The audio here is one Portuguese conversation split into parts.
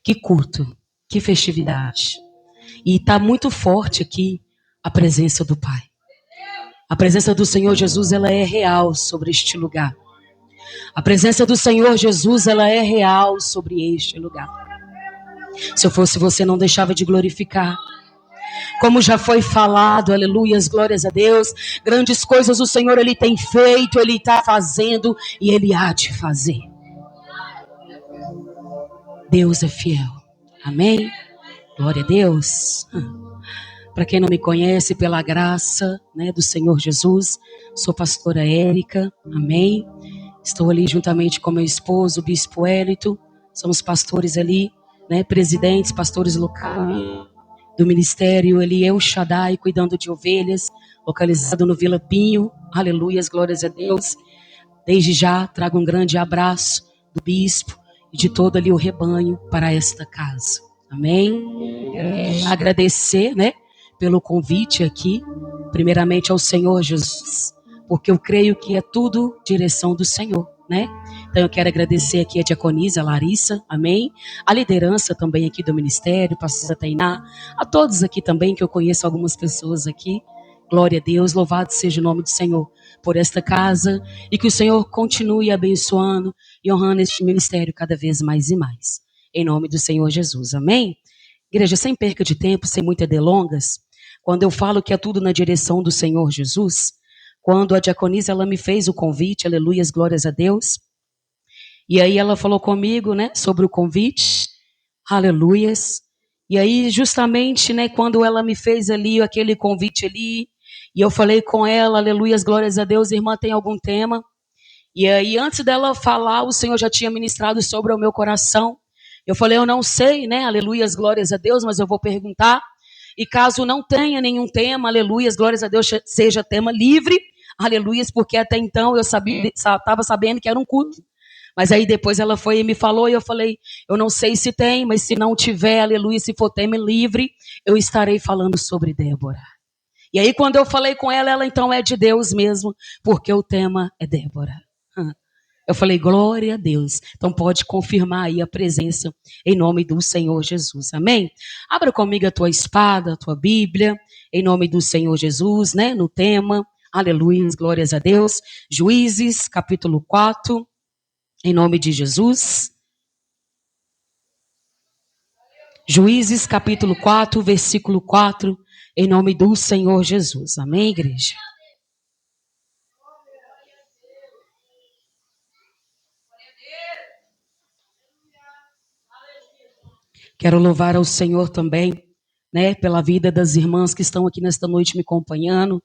Que culto, que festividade. E está muito forte aqui a presença do Pai. A presença do Senhor Jesus, ela é real sobre este lugar. A presença do Senhor Jesus, ela é real sobre este lugar. Se eu fosse você, não deixava de glorificar. Como já foi falado, aleluias, glórias a Deus. Grandes coisas o Senhor, Ele tem feito, Ele está fazendo e Ele há de fazer. Deus é fiel. Amém? Glória a Deus. Para quem não me conhece, pela graça, né, do Senhor Jesus, sou pastora Érica. Amém? Estou ali juntamente com meu esposo, o bispo Hélito. Somos pastores ali, né, presidentes, pastores locais do ministério ali, El Shaddai, cuidando de ovelhas, localizado no Vila Pinho. Aleluias, glórias a Deus. Desde já trago um grande abraço do bispo e de todo ali o rebanho para esta casa. Amém? Agradecer, né, pelo convite aqui, primeiramente ao Senhor Jesus, porque eu creio que é tudo direção do Senhor, né? Então eu quero agradecer aqui a diaconisa, a Larissa, amém? A liderança também aqui do ministério, pastora Tainá, a todos aqui também, que eu conheço algumas pessoas aqui. Glória a Deus, louvado seja o nome do Senhor por esta casa e que o Senhor continue abençoando e honrando este ministério cada vez mais e mais. Em nome do Senhor Jesus, amém? Igreja, sem perca de tempo, sem muitas delongas, quando eu falo que é tudo na direção do Senhor Jesus, quando a diaconisa ela me fez o convite, aleluias, glórias a Deus, e aí ela falou comigo, né, sobre o convite, aleluias, e aí justamente, né, quando ela me fez ali aquele convite ali, e eu falei com ela, aleluias, glórias a Deus, irmã, tem algum tema? E aí antes dela falar, o Senhor já tinha ministrado sobre o meu coração. Eu falei, eu não sei, né, aleluias, glórias a Deus, mas eu vou perguntar. E caso não tenha nenhum tema, aleluias, glórias a Deus, seja tema livre, aleluias, porque até então eu estava sabendo que era um culto. Mas aí depois ela foi e me falou, e eu falei, eu não sei se tem, mas se não tiver, aleluia, se for tema livre, eu estarei falando sobre Débora. E aí quando eu falei com ela, ela então é de Deus mesmo, porque o tema é Débora. Eu falei, glória a Deus. Então pode confirmar aí a presença em nome do Senhor Jesus. Amém? Abra comigo a tua espada, a tua Bíblia, em nome do Senhor Jesus, né? No tema, aleluia, glórias a Deus. Juízes, capítulo 4, em nome de Jesus. Juízes, capítulo 4, versículo 4, em nome do Senhor Jesus. Amém, igreja? Quero louvar ao Senhor também, né, pela vida das irmãs que estão aqui nesta noite me acompanhando.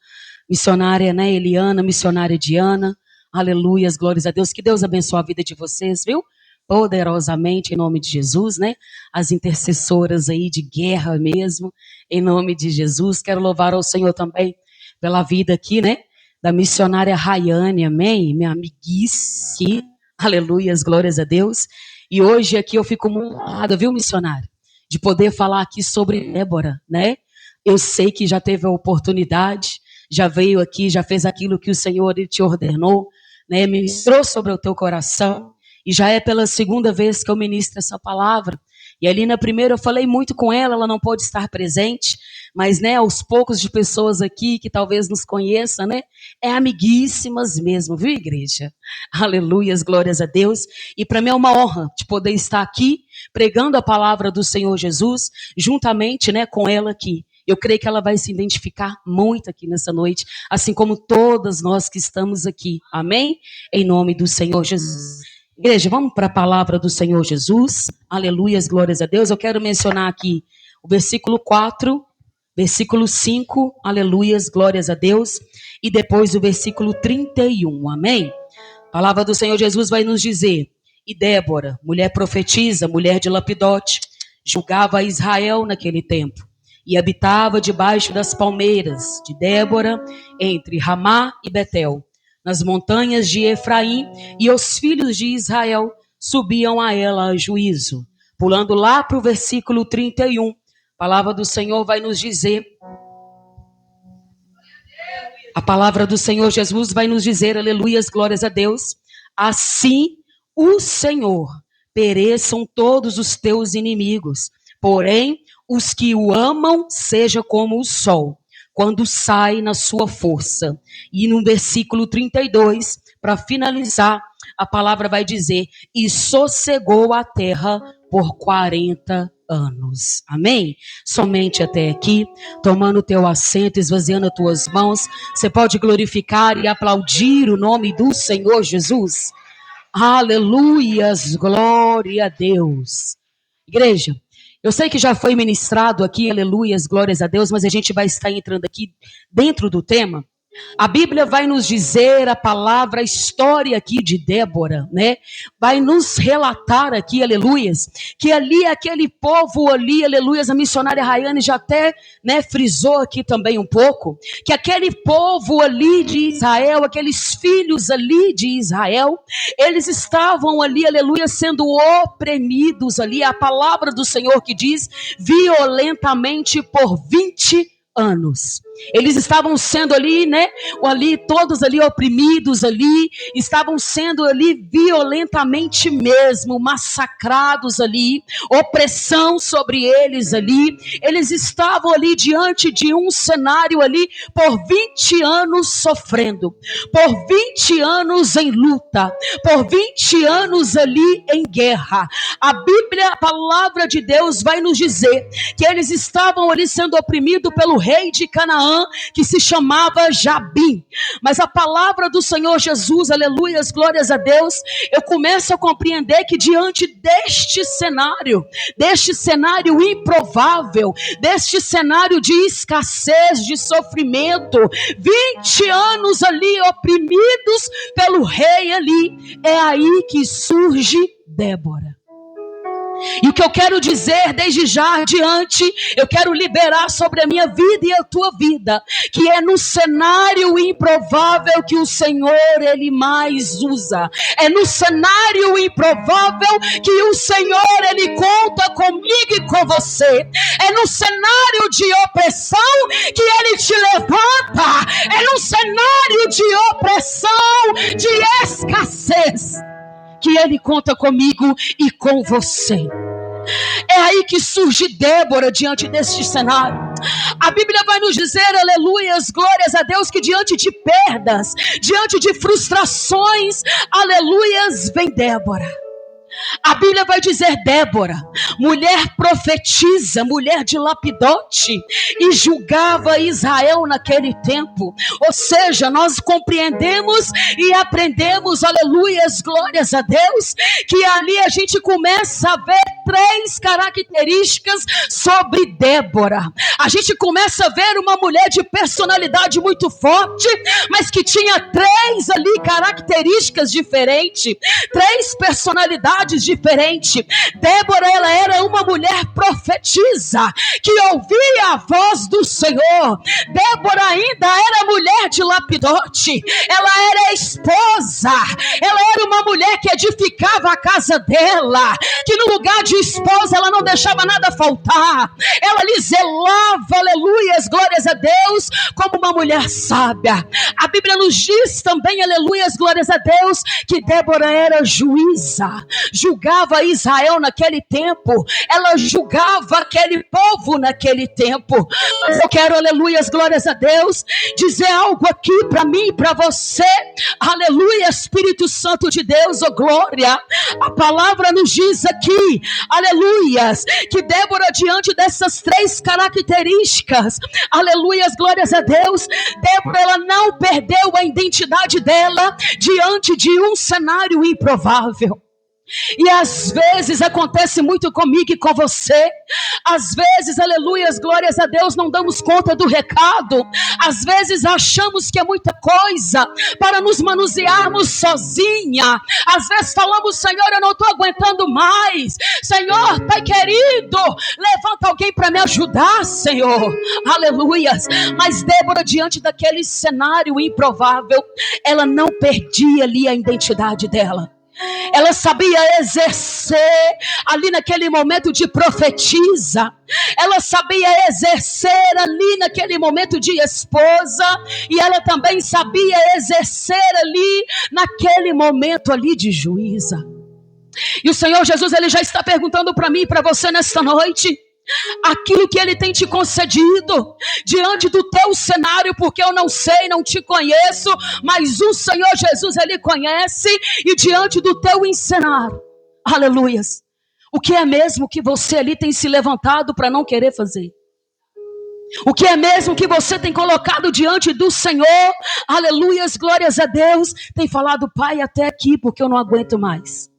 Missionária, né, Eliana, missionária Diana. Aleluias, glórias a Deus. Que Deus abençoe a vida de vocês, viu? Poderosamente, em nome de Jesus, né? As intercessoras aí de guerra mesmo, em nome de Jesus. Quero louvar ao Senhor também pela vida aqui, né, da missionária Rayane, amém? Minha amiguíssima. Aleluias, glórias a Deus. E hoje aqui eu fico muito honrada, viu, missionário? De poder falar aqui sobre Débora, né? Eu sei que já teve a oportunidade, já veio aqui, já fez aquilo que o Senhor te ordenou, né? Ministrou sobre o teu coração. E já é pela segunda vez que eu ministro essa palavra. E ali na primeira eu falei muito com ela, ela não pôde estar presente, mas, né, aos poucos de pessoas aqui que talvez nos conheçam, né, é amiguíssimas mesmo, viu, igreja? Aleluias, glórias a Deus. E para mim é uma honra de poder estar aqui pregando a palavra do Senhor Jesus, juntamente, né, com ela aqui. Eu creio que ela vai se identificar muito aqui nessa noite, assim como todas nós que estamos aqui. Amém? Em nome do Senhor Jesus. Igreja, vamos para a palavra do Senhor Jesus. Aleluias, glórias a Deus. Eu quero mencionar aqui o versículo 4, versículo 5, aleluias, glórias a Deus. E depois o versículo 31, amém? A palavra do Senhor Jesus vai nos dizer, e Débora, mulher profetisa, mulher de Lapidote, julgava Israel naquele tempo, e habitava debaixo das palmeiras de Débora, entre Ramá e Betel, nas montanhas de Efraim, e os filhos de Israel subiam a ela a juízo. Pulando lá para o versículo 31, a palavra do Senhor vai nos dizer, a palavra do Senhor Jesus vai nos dizer, aleluias, glórias a Deus, assim o Senhor pereçam todos os teus inimigos. Porém, os que o amam, seja como o sol, quando sai na sua força. E no versículo 32, para finalizar, a palavra vai dizer, e sossegou a terra por 40 anos. Amém? Somente até aqui, tomando o teu assento, esvaziando as tuas mãos, você pode glorificar e aplaudir o nome do Senhor Jesus. Aleluias, glória a Deus. Igreja, eu sei que já foi ministrado aqui, aleluias, glórias a Deus, mas a gente vai estar entrando aqui dentro do tema. A Bíblia vai nos dizer a palavra, a história aqui de Débora, né? Vai nos relatar aqui, aleluias, que ali, aquele povo ali, aleluias, a missionária Rayane já até, né, frisou aqui também um pouco, que aquele povo ali de Israel, aqueles filhos ali de Israel, eles estavam ali, aleluia, sendo oprimidos ali, a palavra do Senhor que diz, violentamente por 20 anos. Eles estavam sendo ali, né, todos ali oprimidos ali, estavam sendo ali violentamente mesmo, massacrados ali, opressão sobre eles ali, eles estavam ali diante de um cenário ali, por 20 anos sofrendo, por 20 anos em luta, por 20 anos ali em guerra. A Bíblia, a palavra de Deus vai nos dizer que eles estavam ali sendo oprimidos pelo rei de Canaã, que se chamava Jabim. Mas a palavra do Senhor Jesus, aleluias, glórias a Deus, eu começo a compreender que diante deste cenário improvável, deste cenário de escassez, de sofrimento, 20 anos ali oprimidos pelo rei ali, é aí que surge Débora. E o que eu quero dizer desde já adiante, eu quero liberar sobre a minha vida e a tua vida, que é no cenário improvável que o Senhor, Ele mais usa. É no cenário improvável que o Senhor, Ele conta comigo e com você. É no cenário de opressão que Ele te levanta. É no cenário de opressão, de escassez, que Ele conta comigo e com você. É aí que surge Débora diante deste cenário. A Bíblia vai nos dizer, aleluias, glórias a Deus, que diante de perdas, diante de frustrações, aleluias, vem Débora. A Bíblia vai dizer Débora, mulher profetisa, mulher de Lapidote, e julgava Israel naquele tempo. Ou seja, nós compreendemos e aprendemos, aleluias, glórias a Deus, que ali a gente começa a ver 3 características sobre Débora. A gente começa a ver uma mulher de personalidade muito forte, mas que tinha 3 ali características diferentes, 3 personalidades diferentes. Débora, ela era uma mulher profetisa, que ouvia a voz do Senhor. Débora ainda era mulher de Lapidote, ela era esposa, ela era uma mulher que edificava a casa dela, que no lugar de esposa ela não deixava nada faltar, ela lhe zelava, aleluias, glórias a Deus, como uma mulher sábia. A Bíblia nos diz também, aleluias, glórias a Deus, que Débora era juíza, julgava Israel naquele tempo, ela julgava aquele povo naquele tempo. Mas eu quero, aleluias, glórias a Deus, dizer algo aqui para mim e para você, aleluia, Espírito Santo de Deus, oh glória. A palavra nos diz aqui, aleluias, que Débora, diante dessas 3 características, aleluias, glórias a Deus, Débora, ela não perdeu a identidade dela diante de um cenário improvável. E às vezes acontece muito comigo e com você. Às vezes, aleluias, glórias a Deus, não damos conta do recado. Às vezes achamos que é muita coisa para nos manusearmos sozinha. Às vezes falamos, Senhor, eu não estou aguentando mais. Senhor, Pai querido, levanta alguém para me ajudar, Senhor. Aleluias. Mas Débora, diante daquele cenário improvável, ela não perdia ali a identidade dela. Ela sabia exercer ali naquele momento de profetisa. Ela sabia exercer ali naquele momento de esposa. E ela também sabia exercer ali naquele momento ali de juíza. E o Senhor Jesus, Ele já está perguntando para mim e para você nesta noite, aquilo que Ele tem te concedido, diante do teu cenário, porque eu não sei, não te conheço, mas o Senhor Jesus, Ele conhece, e diante do teu cenário, aleluias, o que é mesmo que você ali tem se levantado para não querer fazer? O que é mesmo que você tem colocado diante do Senhor? Aleluias, glórias a Deus. Tem falado, Pai, até aqui, porque eu não aguento mais.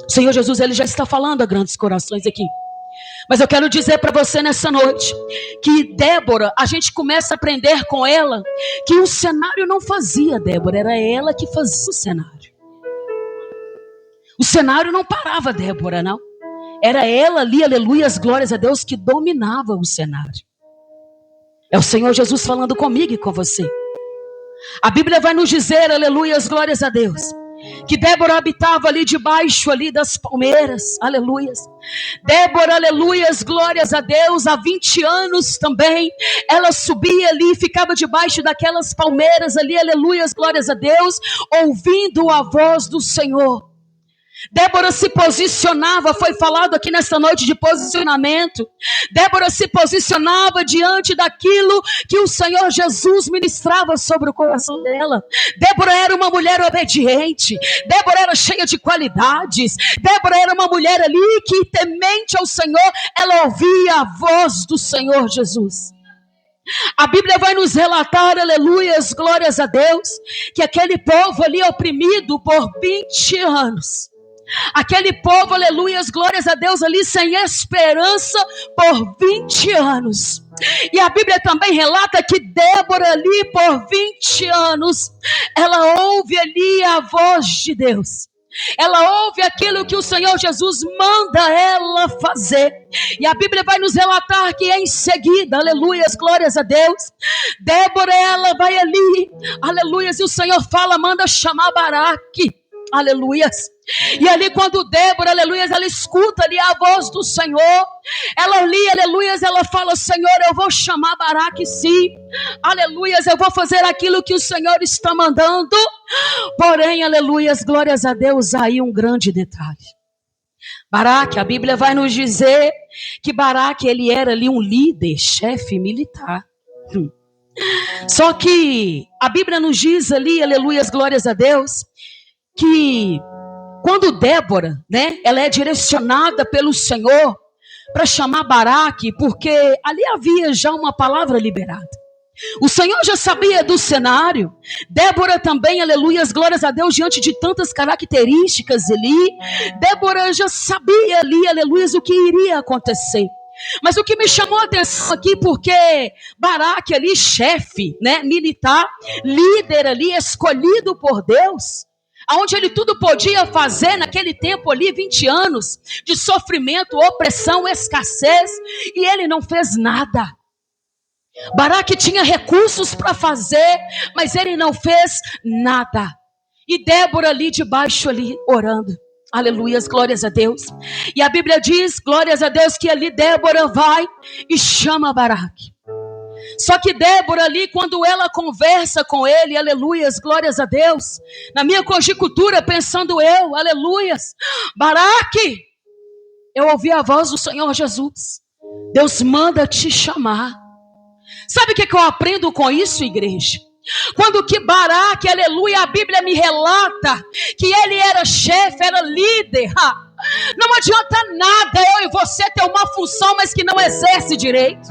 O Senhor Jesus, Ele já está falando a grandes corações aqui. Mas eu quero dizer para você nessa noite, que Débora, a gente começa a aprender com ela, que o cenário não fazia Débora, era ela que fazia o cenário. O cenário não parava Débora, não. Era ela ali, aleluias, glórias a Deus, que dominava o cenário. É o Senhor Jesus falando comigo e com você. A Bíblia vai nos dizer, aleluias, glórias a Deus, que Débora habitava ali debaixo ali das palmeiras, aleluias. Débora, aleluias, glórias a Deus, há 20 anos também, ela subia ali e ficava debaixo daquelas palmeiras ali, aleluias, glórias a Deus, ouvindo a voz do Senhor. Débora se posicionava, foi falado aqui nesta noite de posicionamento. Débora se posicionava diante daquilo que o Senhor Jesus ministrava sobre o coração dela. Débora era uma mulher obediente. Débora era cheia de qualidades. Débora era uma mulher ali que, temente ao Senhor, ela ouvia a voz do Senhor Jesus. A Bíblia vai nos relatar, aleluias, glórias a Deus, que aquele povo ali oprimido por 20 anos, aquele povo, aleluias, glórias a Deus, ali sem esperança por 20 anos. E a Bíblia também relata que Débora ali por 20 anos, ela ouve ali a voz de Deus. Ela ouve aquilo que o Senhor Jesus manda ela fazer. E a Bíblia vai nos relatar que em seguida, aleluias, glórias a Deus, Débora, ela vai ali, aleluias, e o Senhor fala, manda chamar Baraque. Aleluias. E ali quando Débora, aleluias, ela escuta ali a voz do Senhor, ela ali, aleluias, ela fala, Senhor, eu vou chamar Baraque sim, aleluias, eu vou fazer aquilo que o Senhor está mandando. Porém, aleluias, glórias a Deus, aí um grande detalhe. Baraque, a Bíblia vai nos dizer que Baraque, ele era ali um líder, chefe militar. Só que a Bíblia nos diz ali, aleluias, glórias a Deus, que quando Débora, né, ela é direcionada pelo Senhor para chamar Baraque, porque ali havia já uma palavra liberada. O Senhor já sabia do cenário. Débora também, aleluias, glórias a Deus, diante de tantas características ali, Débora já sabia ali, aleluias, o que iria acontecer. Mas o que me chamou a atenção aqui, porque Baraque ali, chefe, né, militar, líder ali, escolhido por Deus, aonde ele tudo podia fazer naquele tempo ali, 20 anos de sofrimento, opressão, escassez, e ele não fez nada. Baraque tinha recursos para fazer, mas ele não fez nada. E Débora ali debaixo ali orando. Aleluias, glórias a Deus. E a Bíblia diz, glórias a Deus, que ali Débora vai e chama Baraque. Só que Débora ali, quando ela conversa com ele, aleluias, glórias a Deus, na minha conjectura, pensando eu, aleluias, Baraque, eu ouvi a voz do Senhor Jesus, Deus manda te chamar. Sabe o que eu aprendo com isso, igreja? Quando que Baraque, aleluia, a Bíblia me relata que ele era chefe, era líder. Não adianta nada eu e você ter uma função, mas que não exerce direito.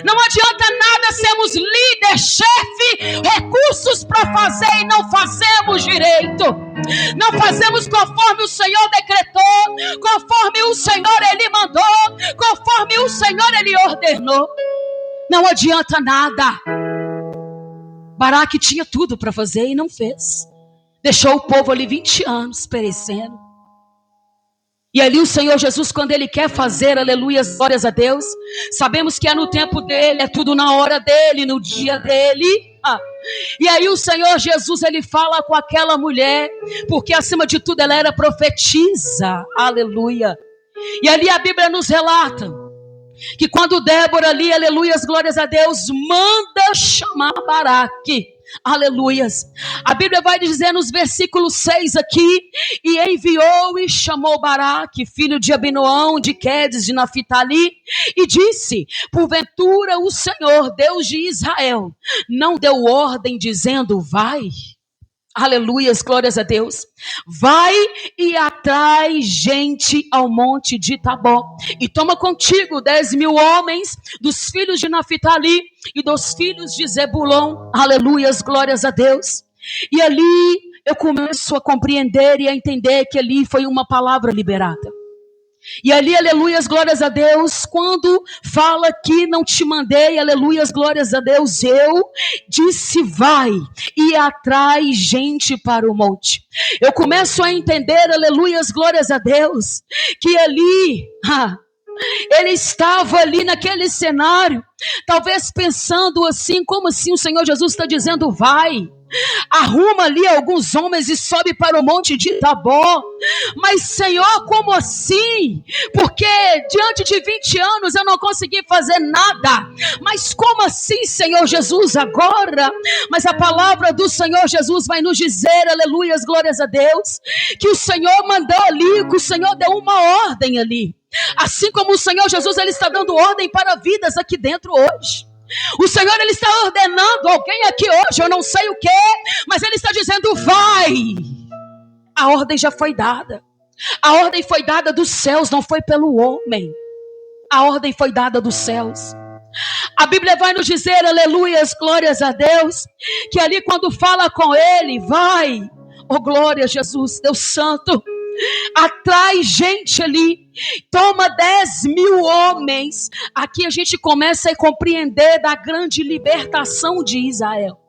Não adianta nada sermos líder, chefe, recursos para fazer e não fazemos direito. Não fazemos conforme o Senhor decretou, conforme o Senhor Ele mandou, conforme o Senhor Ele ordenou. Não adianta nada. Baraque tinha tudo para fazer e não fez. Deixou o povo ali 20 anos perecendo. E ali o Senhor Jesus, quando Ele quer fazer, aleluia, glórias a Deus, sabemos que é no tempo dEle, é tudo na hora dEle, no dia dEle. E aí o Senhor Jesus, Ele fala com aquela mulher, porque acima de tudo ela era profetisa, aleluia. E ali a Bíblia nos relata que quando Débora ali, aleluia, glórias a Deus, manda chamar Baraque, Aleluias. A Bíblia vai dizer nos versículos 6 aqui: e enviou e chamou Baraque, filho de Abinoão, de Quedes, de Naphtali, e disse: porventura o Senhor, Deus de Israel, não deu ordem dizendo: vai? Aleluias, glórias a Deus. Vai e atrai gente ao monte de Tabor, e toma contigo 10.000 homens dos filhos de Naphtali e dos filhos de Zebulon. Aleluias, glórias a Deus. E ali eu começo a compreender e a entender que ali foi uma palavra liberada. E ali, aleluias, glórias a Deus, quando fala que não te mandei, aleluias, glórias a Deus, eu disse vai e atrai gente para o monte. Eu começo a entender, aleluias, glórias a Deus, que ali, ele estava ali naquele cenário, talvez pensando assim, como assim o Senhor Jesus está dizendo vai? Arruma ali alguns homens e sobe para o monte de Tabor. Mas Senhor, como assim? Porque diante de 20 anos eu não consegui fazer nada. Mas como assim, Senhor Jesus, agora? Mas a palavra do Senhor Jesus vai nos dizer, aleluias, glórias a Deus, que o Senhor mandou ali, que o Senhor deu uma ordem ali. Assim como o Senhor Jesus, ele está dando ordem para vidas aqui dentro hoje. O Senhor, ele está ordenando alguém aqui hoje, eu não sei o que, mas ele está dizendo vai. A ordem já foi dada. A ordem foi dada dos céus, não foi pelo homem. A ordem foi dada dos céus. A Bíblia vai nos dizer, aleluias, glórias a Deus, que ali quando fala com ele, vai, oh glória a Jesus, Deus Santo, atrai gente ali, toma 10.000 homens. Aqui a gente começa a compreender da grande libertação de Israel.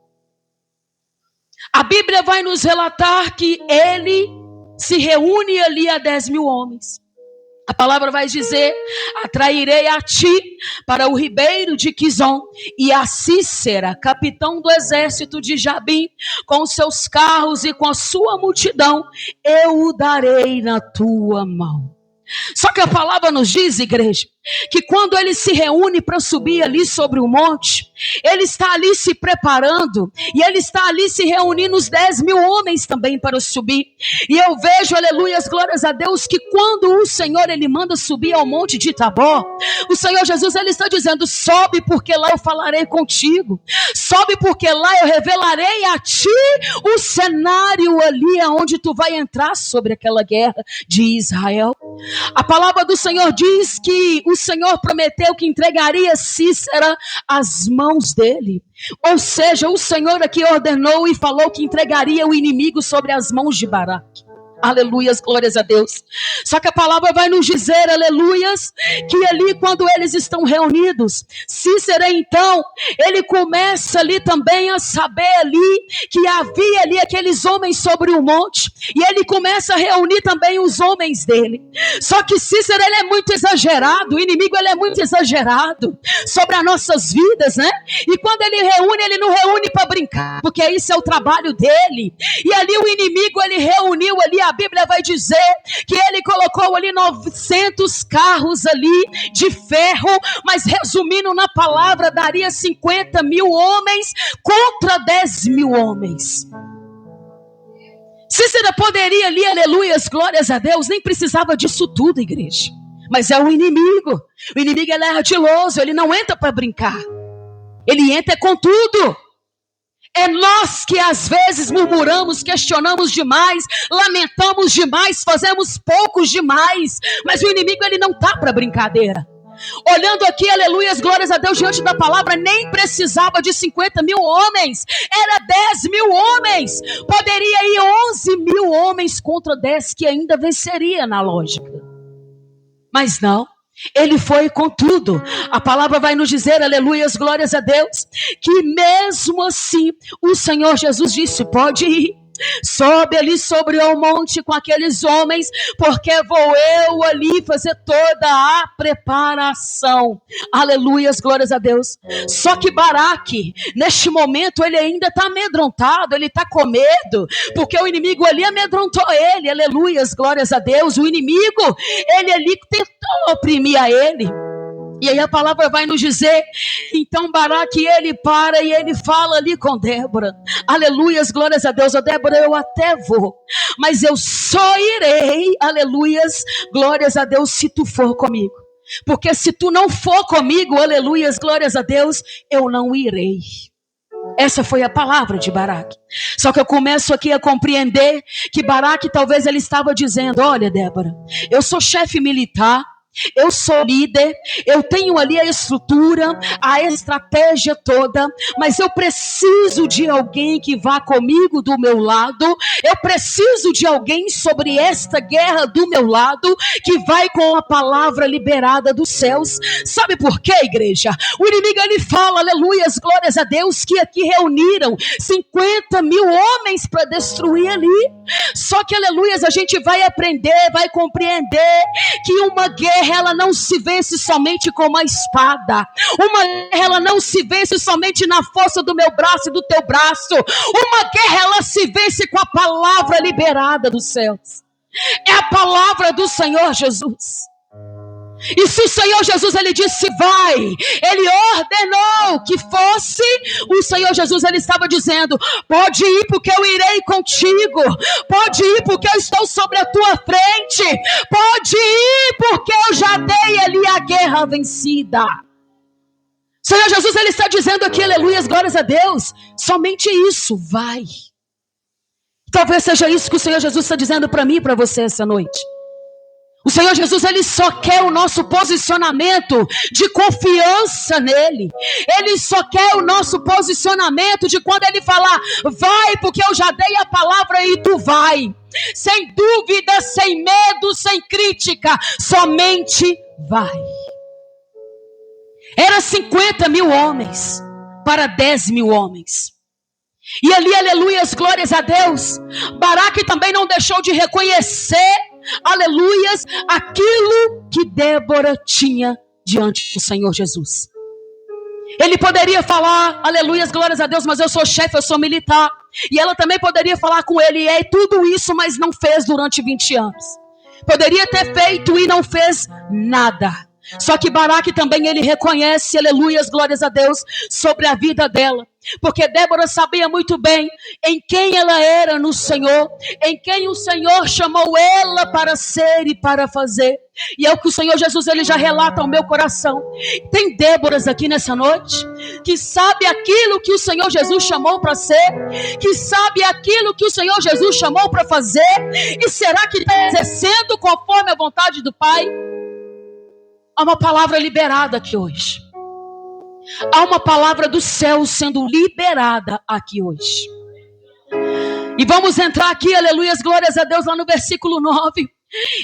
A Bíblia vai nos relatar que ele se reúne ali a 10.000 homens. A palavra vai dizer: atrairei a ti para o ribeiro de Quizon, e a Cícera, capitão do exército de Jabim, com seus carros e com a sua multidão, eu o darei na tua mão. Só que a palavra nos diz, igreja, que quando ele se reúne para subir ali sobre o monte, ele está ali se preparando, e ele está ali se reunindo os 10.000 homens também para subir. E eu vejo, aleluias, glórias a Deus, que quando o Senhor, ele manda subir ao monte de Tabor, o Senhor Jesus, ele está dizendo: sobe porque lá eu falarei contigo, sobe porque lá eu revelarei a ti o cenário ali onde tu vai entrar sobre aquela guerra de Israel. A palavra do Senhor diz que o Senhor prometeu que entregaria Cícera às mãos dele. Ou seja, o Senhor aqui ordenou e falou que entregaria o inimigo sobre as mãos de Baraque. Aleluias, glórias a Deus. Só que a palavra vai nos dizer, aleluias, que ali quando eles estão reunidos, Cícera então, ele começa ali também a saber ali, que havia ali aqueles homens sobre o monte, e ele começa a reunir também os homens dele. Só que Cícera, ele é muito exagerado, o inimigo, ele é muito exagerado sobre as nossas vidas, né? E quando ele reúne, ele não reúne para brincar, porque isso é o trabalho dele. E ali o inimigo, ele reuniu ali, a Bíblia vai dizer que ele colocou ali 900 carros ali de ferro, mas resumindo na palavra, daria 50.000 homens contra 10.000 homens. Cícera poderia ali, aleluias, glórias a Deus, nem precisava disso tudo, igreja. Mas é o inimigo. O inimigo, ele é ardiloso, ele não entra para brincar. Ele entra com tudo. É nós que às vezes murmuramos, questionamos demais, lamentamos demais, fazemos poucos demais. Mas o inimigo, ele não está para brincadeira. Olhando aqui, aleluias, glórias a Deus, diante da palavra, nem precisava de 50.000 homens. Era 10.000 homens. Poderia ir 11.000 homens contra 10, que ainda venceria na lógica. Mas não. Ele foi com tudo. A palavra vai nos dizer, aleluias, glórias a Deus, que mesmo assim o Senhor Jesus disse: pode ir, sobe ali sobre o monte com aqueles homens, porque vou eu ali fazer toda a preparação. Aleluias, glórias a Deus. Só que Baraque, neste momento, ele ainda está amedrontado, ele está com medo, porque o inimigo ali amedrontou ele. Aleluias, glórias a Deus. O inimigo, ele ali tentou oprimir a ele. E aí a palavra vai nos dizer, então Baraque, ele para e ele fala ali com Débora. Aleluias, glórias a Deus. Ó, Débora, eu até vou, mas eu só irei, aleluias, glórias a Deus, se tu for comigo. Porque se tu não for comigo, aleluias, glórias a Deus, eu não irei. Essa foi a palavra de Baraque. Só que eu começo aqui a compreender que Baraque talvez ele estava dizendo, olha Débora, eu sou chefe militar, eu sou líder, eu tenho ali a estrutura, a estratégia toda, mas eu preciso de alguém que vá comigo do meu lado, eu preciso de alguém sobre esta guerra do meu lado, que vai com a palavra liberada dos céus. Sabe por quê, igreja? O inimigo ele fala, aleluias, glórias a Deus, que aqui reuniram 50 mil homens para destruir ali. Só que, aleluias, a gente vai aprender, vai compreender que uma guerra ela não se vence somente com uma espada. Uma guerra ela não se vence somente na força do meu braço e do teu braço. Uma guerra ela se vence com a palavra liberada dos céus. É a palavra do Senhor Jesus. E se o Senhor Jesus ele disse vai, ele ordenou que fosse, o Senhor Jesus ele estava dizendo, pode ir porque eu irei contigo, pode ir porque eu estou sobre a tua frente, pode ir porque eu já dei ali a guerra vencida. O Senhor Jesus ele está dizendo aqui, aleluia, glórias a Deus, somente isso, vai. Talvez seja isso que o Senhor Jesus está dizendo para mim e para você essa noite. O Senhor Jesus, ele só quer o nosso posicionamento de confiança nele. Ele só quer o nosso posicionamento de quando ele falar, vai, porque eu já dei a palavra e tu vai. Sem dúvida, sem medo, sem crítica, somente vai. Era 50 mil homens para 10 mil homens. E ali, aleluias, glórias a Deus, Baraque também não deixou de reconhecer, aleluias, aquilo que Débora tinha diante do Senhor Jesus. Ele poderia falar, aleluias, glórias a Deus, mas eu sou chefe, eu sou militar. E ela também poderia falar com ele, é tudo isso, mas não fez durante 20 anos. Poderia ter feito e não fez nada. Só que Baraque também ele reconhece, aleluias, glórias a Deus, sobre a vida dela. Porque Débora sabia muito bem em quem ela era no Senhor, em quem o Senhor chamou ela para ser e para fazer. E é o que o Senhor Jesus ele já relata ao meu coração. Tem Déboras aqui nessa noite que sabe aquilo que o Senhor Jesus chamou para ser, que sabe aquilo que o Senhor Jesus chamou para fazer, e será que está exercendo conforme a vontade do Pai? Há uma palavra liberada aqui hoje. Há uma palavra do céu sendo liberada aqui hoje. E vamos entrar aqui, aleluias, glórias a Deus, lá no versículo 9.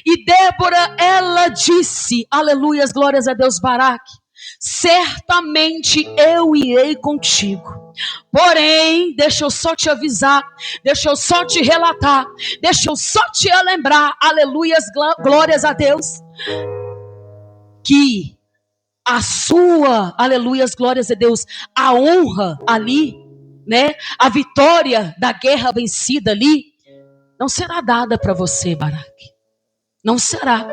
E Débora, ela disse, aleluias, glórias a Deus, Baraque, certamente eu irei contigo. Porém, deixa eu só te avisar, deixa eu só te relatar, deixa eu só te lembrar, aleluias, glórias a Deus, que a sua, aleluias, glórias a Deus, a honra ali, né? A vitória da guerra vencida ali, não será dada para você, Baraque. Não será.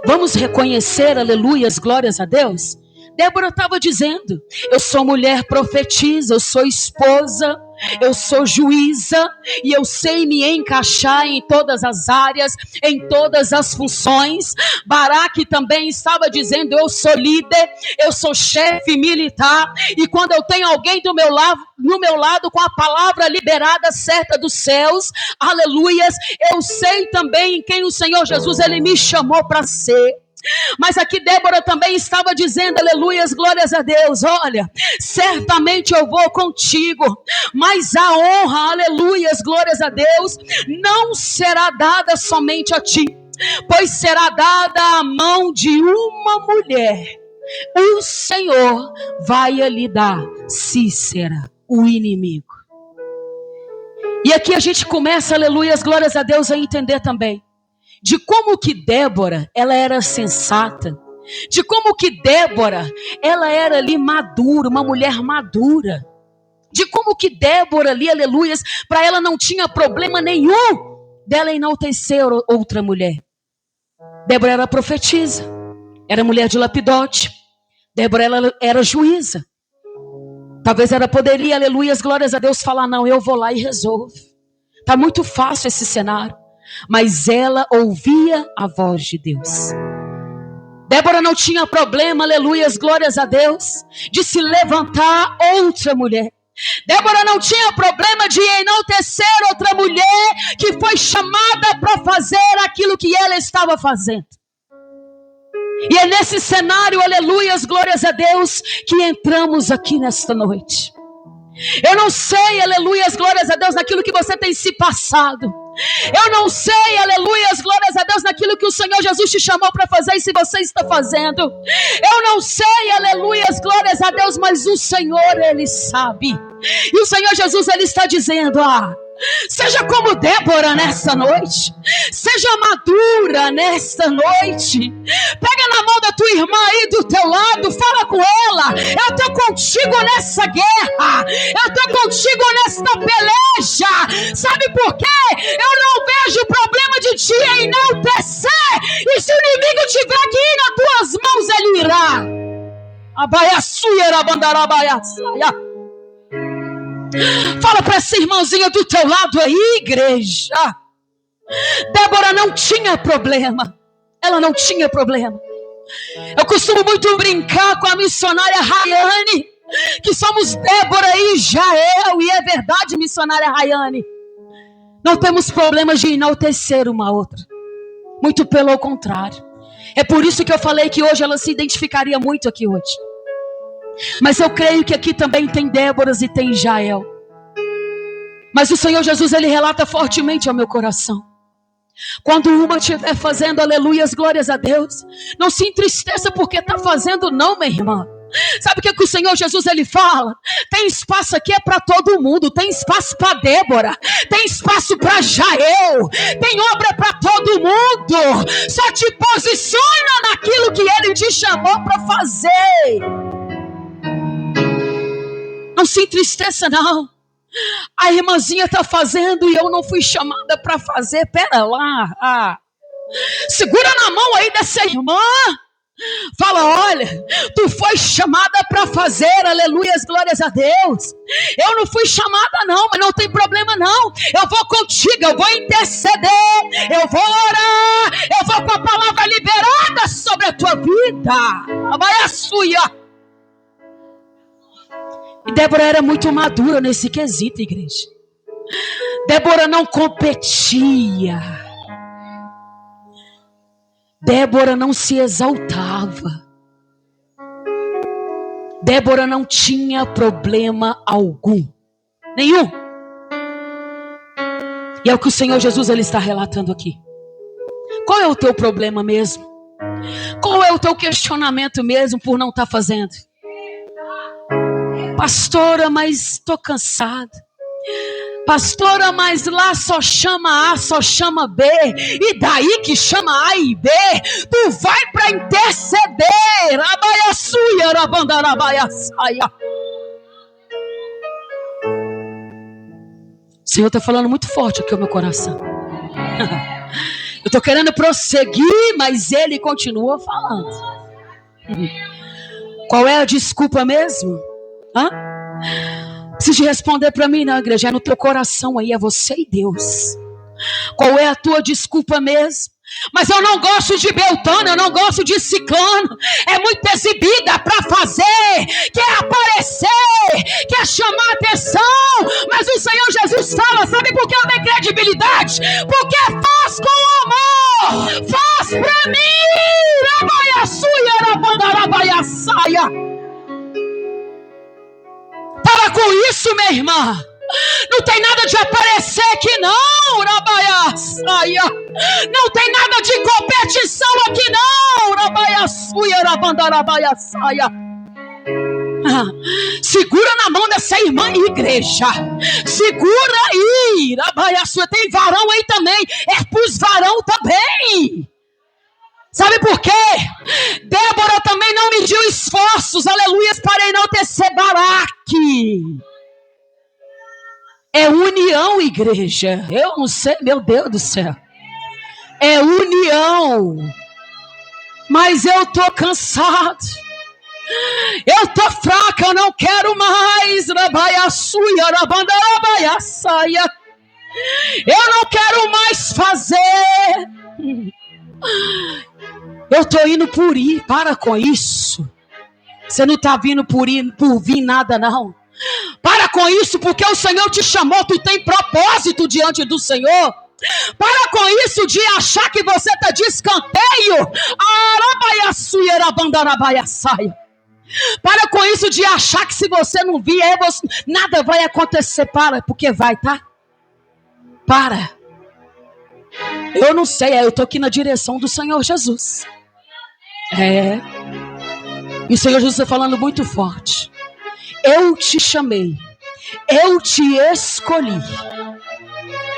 Vamos reconhecer, aleluias, glórias a Deus. Débora estava dizendo, eu sou mulher profetisa, eu sou esposa, eu sou juíza e eu sei me encaixar em todas as áreas, em todas as funções. Baraque também estava dizendo, eu sou líder, eu sou chefe militar e quando eu tenho alguém do meu lado, no meu lado com a palavra liberada certa dos céus, aleluias, eu sei também em quem o Senhor Jesus ele me chamou para ser. Mas aqui Débora também estava dizendo, aleluias, glórias a Deus, olha, certamente eu vou contigo, mas a honra, aleluias, glórias a Deus, não será dada somente a ti, pois será dada à mão de uma mulher. O Senhor vai lhe dar Cícera, o inimigo. E aqui a gente começa, aleluias, glórias a Deus, a entender também de como que Débora, ela era sensata, de como que Débora, ela era ali madura, uma mulher madura, de como que Débora ali, aleluias, para ela não tinha problema nenhum dela enaltecer outra mulher. Débora era profetisa, era mulher de Lapidote, Débora, ela era juíza. Talvez ela poderia, aleluias, glórias a Deus, falar, não, eu vou lá e resolvo. Está muito fácil esse cenário. Mas ela ouvia a voz de Deus. Débora não tinha problema, aleluias, glórias a Deus, de se levantar outra mulher. Débora não tinha problema de enaltecer outra mulher que foi chamada para fazer aquilo que ela estava fazendo. E é nesse cenário, aleluias, glórias a Deus, que entramos aqui nesta noite. Eu não sei, aleluias, glórias a Deus, naquilo que você tem se passado. Eu não sei, aleluias, glórias a Deus, naquilo que o Senhor Jesus te chamou para fazer e se você está fazendo. Eu não sei, aleluias, glórias a Deus, mas o Senhor, Ele sabe. E o Senhor Jesus, Ele está dizendo, seja como Débora nesta noite. Seja madura nesta noite. Pega na mão da tua irmã aí do teu lado. Fala com ela. Eu estou contigo nessa guerra. Eu estou contigo nesta peleja. Sabe por quê? Eu não vejo problema de te enaltecer. E se o inimigo estiver aqui nas tuas mãos, ele irá. Abaiaçuia, abandarabaiaçaia. Fala para essa irmãzinha do teu lado aí, igreja. Débora não tinha problema. Ela não tinha problema. Eu costumo muito brincar com a missionária Rayane, que somos Débora e Jael. E é verdade, missionária Rayane. Não temos problemas de enaltecer uma outra. Muito pelo contrário. É por isso que eu falei que hoje ela se identificaria muito aqui hoje. Mas eu creio que aqui também tem Déboras e tem Jael. Mas o Senhor Jesus, Ele relata fortemente ao meu coração. Quando uma estiver fazendo aleluias, glórias a Deus, não se entristeça porque está fazendo não, minha irmã. Sabe o que o Senhor Jesus, Ele fala? Tem espaço aqui é para todo mundo. Tem espaço para Débora. Tem espaço para Jael. Tem obra para todo mundo. Só te posiciona naquilo que Ele te chamou para fazer. Não se entristeça não. A irmãzinha está fazendo e eu não fui chamada para fazer. Pera lá. Segura na mão aí dessa irmã. Fala, olha, tu foi chamada para fazer, aleluias, glórias a Deus. Eu não fui chamada não, mas não tem problema não. Eu vou contigo, eu vou interceder, eu vou orar, eu vou com a palavra liberada sobre a tua vida. Abaiaçuia. E Débora era muito madura nesse quesito, igreja. Débora não competia. Débora não se exaltava. Débora não tinha problema algum. Nenhum. E é o que o Senhor Jesus ele está relatando aqui. Qual é o teu problema mesmo? Qual é o teu questionamento mesmo por não estar fazendo? Pastora, mas estou cansada. Pastora, mas lá só chama A, só chama B. E daí que chama A e B, tu vai para interceder. Abaiaçuia, rabandarabaiaçaia. O Senhor está falando muito forte aqui no meu coração. Eu estou querendo prosseguir, mas Ele continua falando. Qual é a desculpa mesmo? Precisa responder para mim, não, igreja. É no teu coração aí, é você e Deus. Qual é a tua desculpa mesmo? Mas eu não gosto de Beltrano, eu não gosto de Ciclano. É muito exibida para fazer, quer aparecer, quer chamar atenção. Mas o Senhor Jesus fala, sabe por que eu dei credibilidade? Porque faz com amor, faz para mim. Rabaiaçuia, rabandarabaiaçaia. Para com isso, minha irmã. Não tem nada de aparecer aqui não, rabaiaçaia. Não tem nada de competição aqui não, rabaiaçuia, rabandarabaiaçaia. Segura na mão dessa irmã, igreja. Segura aí, rabaiaçuia. Tem varão aí também. É pros varão também. Sabe por quê? Débora também não mediu esforços, aleluias, para enaltecer Baraque. É união, igreja. Eu não sei, meu Deus do céu. É união. Mas eu tô cansado. Eu tô fraca, eu não quero mais. Rabaiaçuia, rabandarabaiaçaia. Eu não quero mais fazer. Eu tô indo por ir. Para com isso. Você não tá vindo por vir nada, não. Para com isso, porque o Senhor te chamou. Tu tem propósito diante do Senhor. Para com isso de achar que você está de escanteio. Arabaiaçuia, rabandarabaiaçaia. Para com isso de achar que se você não vier, nada vai acontecer. Para, porque vai, tá? Para. Eu não sei, eu estou aqui na direção do Senhor Jesus. E o Senhor Jesus está falando muito forte. Eu te chamei. Eu te escolhi.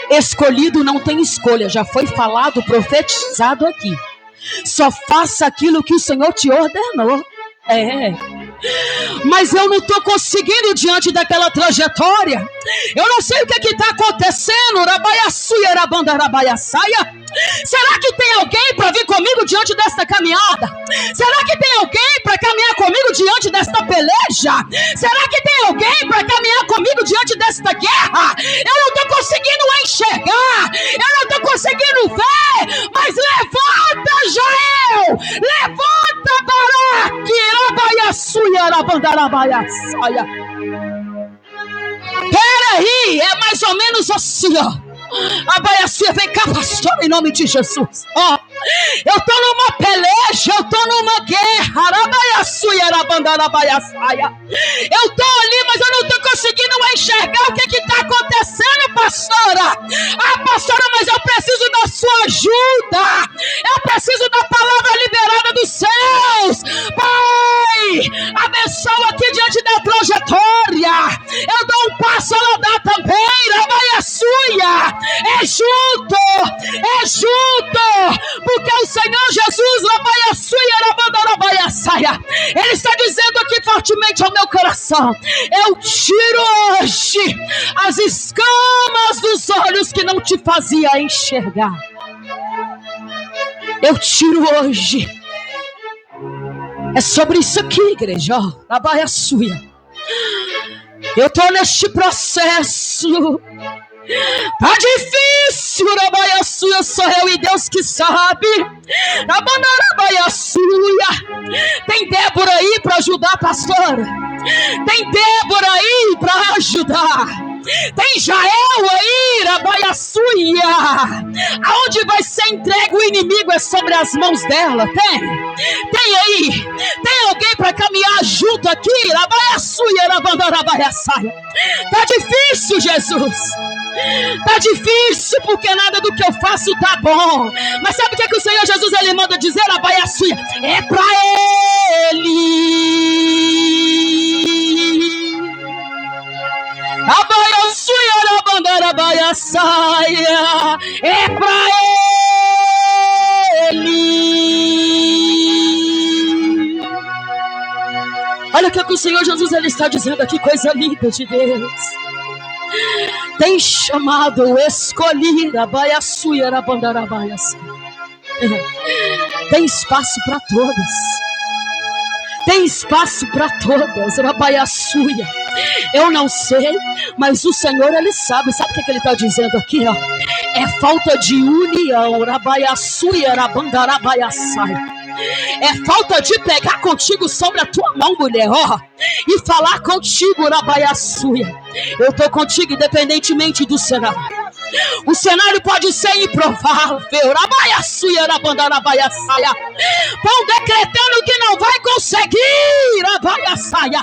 Escolhido não tem escolha. Já foi falado, profetizado aqui. Só faça aquilo que o Senhor te ordenou. Mas eu não estou conseguindo diante daquela trajetória. Eu não sei o que está acontecendo. Rabaiaçuia, rabandarabaiaçaia. Será que tem alguém para vir comigo diante desta caminhada? Será que tem alguém para caminhar comigo diante desta peleja? Será que tem alguém para caminhar comigo diante desta guerra? Eu não estou conseguindo enxergar. Eu não estou conseguindo ver. Mas levanta, Jael. Levanta, Baraque. Rabaiaçuia, rabandarabaiaçaia. Peraí, é mais ou menos assim, ó. A baiaçuia, vem cá, pastor, em nome de Jesus. Eu estou numa peleja, eu estou numa guerra. Arabaiaçuia, rabandarabaiaçaia. Eu estou ali, mas eu não estou conseguindo enxergar o que está acontecendo, pastora. Pastora, mas eu preciso da sua ajuda. Eu preciso da palavra liberada dos céus. Pai, abençoa aqui diante da trajetória. Eu dou um passo, ela dá também. Rabaiaçuia. É junto, porque o Senhor Jesus, Ele está dizendo aqui fortemente ao meu coração: eu tiro hoje as escamas dos olhos que não te fazia enxergar. Eu tiro hoje. É sobre isso aqui, igreja. Rabaiaçuia. Eu estou neste processo. Tá difícil, Rabaiaçuia, sou eu e Deus que sabe. Rabaiaçuia. Tem Débora aí para ajudar, pastora. Tem Débora aí para ajudar. Tem Jael aí, Rabaiaçuia. Aonde vai ser entregue o inimigo é sobre as mãos dela. Tem aí. Tem alguém para caminhar junto aqui, Rabaiaçuia, rabandarabaiaçaia. Tá difícil, Jesus. Tá difícil porque nada do que eu faço tá bom. Mas sabe o que o Senhor Jesus ele manda dizer, Rabaiaçuia? É pra Ele. Rabaiaçuia, rabandarabaiaçaia. É pra Ele. Olha o que o Senhor Jesus ele está dizendo aqui, coisa linda de Deus. Tem chamado, escolhido, Rabaiaçuia, rabandarabaiaçaia. Tem espaço para todas. Tem espaço para todas, Rabaiaçuia. Eu não sei, mas o Senhor ele sabe. Sabe o que ele está dizendo aqui, ó? É falta de união, Rabaiaçuia, rabandarabaiaçaia. É falta de pegar contigo sobre a tua mão, mulher, ó, e falar contigo, Rabaiaçuia. Eu estou contigo independentemente do cenário. O cenário pode ser improvável, Rabaiaçuia, rabandarabaiaçaia. Vão decretando que não vai conseguir, Rabaiaçaia,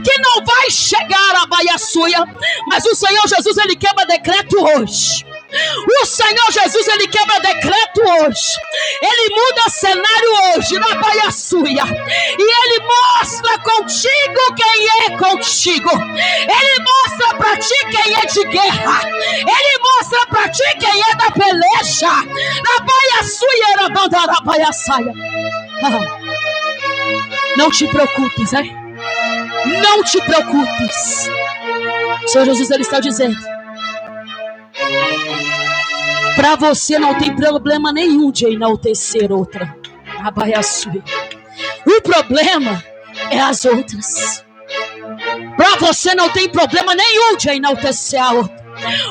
que não vai chegar, Rabaiaçuia. Mas o Senhor Jesus ele quebra decreto hoje. O Senhor Jesus ele quebra decreto hoje. Ele muda cenário hoje, Rabaiaçuia. E ele mostra contigo quem é contigo. Ele mostra pra ti quem é de guerra. Ele mostra pra ti quem é da peleja. Rabaiaçuia, rabandarabaiaçaia. Não te preocupes, hein? Não te preocupes. O Senhor Jesus ele está dizendo: para você não tem problema nenhum de enaltecer outra. Rabaiaçuia. O problema é as outras. Para você não tem problema nenhum de enaltecer a outra.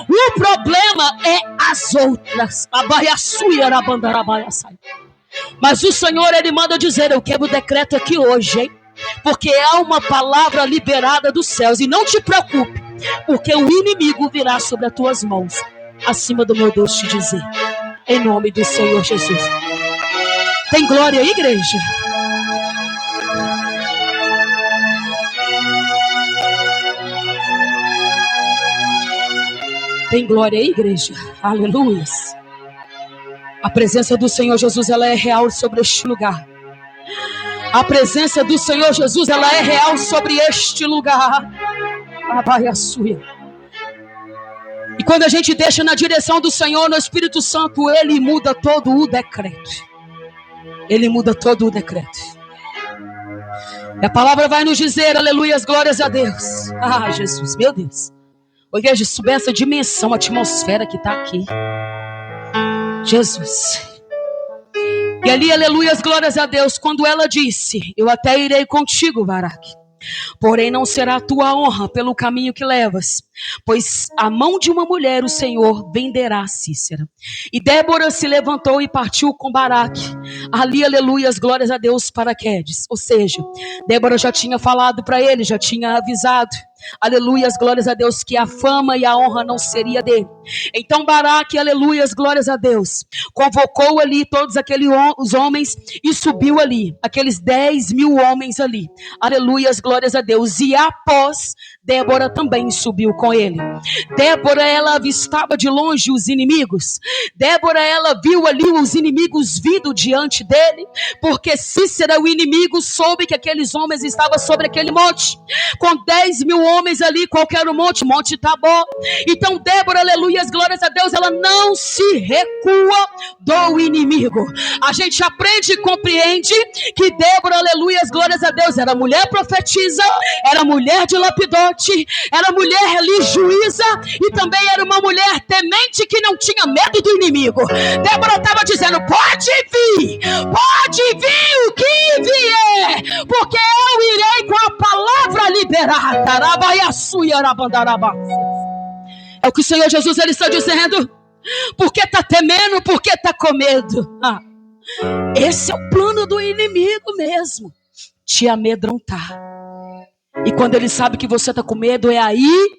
O problema é as outras. Mas o Senhor, Ele manda dizer, eu quero o decreto aqui hoje, hein? Porque há uma palavra liberada dos céus. E não te preocupe, porque o inimigo virá sobre as tuas mãos, acima do meu Deus te dizer. Em nome do Senhor Jesus. Tem glória aí, igreja? Tem glória aí, igreja? Aleluia. A presença do Senhor Jesus, ela é real sobre este lugar. A presença do Senhor Jesus, ela é real sobre este lugar. E quando a gente deixa na direção do Senhor, no Espírito Santo, Ele muda todo o decreto. Ele muda todo o decreto. E a palavra vai nos dizer, aleluia, glórias a Deus. Ah, Jesus, meu Deus. Ô, igreja, subir essa dimensão, a atmosfera que está aqui. Jesus. E ali, aleluia, glórias a Deus, quando ela disse, eu até irei contigo, Baraque. Porém não será a tua honra pelo caminho que levas, pois a mão de uma mulher o Senhor venderá a Cícera. E Débora se levantou e partiu com Baraque. Ali, aleluia, glórias a Deus, para Quedes. Ou seja, Débora já tinha falado para ele, já tinha avisado. Aleluias, glórias a Deus, que a fama e a honra não seria dele. Então Baraque, aleluias, glórias a Deus, convocou ali todos aqueles os homens e subiu ali, aqueles 10.000 homens ali. Aleluias, glórias a Deus. E após Débora também subiu com ele. Débora, ela avistava de longe os inimigos. Débora, ela viu ali os inimigos vindo diante dele, porque Cícera, o inimigo, soube que aqueles homens estavam sobre aquele monte, com 10.000 homens ali, qualquer monte Tabor. Então Débora, aleluias, glórias a Deus, ela não se recua do inimigo. A gente aprende e compreende que Débora, aleluias, glórias a Deus, era mulher profetisa, era mulher de Lapidote, era mulher ali juíza e também era uma mulher temente que não tinha medo do inimigo. Débora estava dizendo, pode vir o que vier, porque eu irei com a palavra liberada. É o que o Senhor Jesus ele está dizendo. Por que está temendo? Por que está com medo? Esse é o plano do inimigo mesmo, te amedrontar. E quando ele sabe que você está com medo, é aí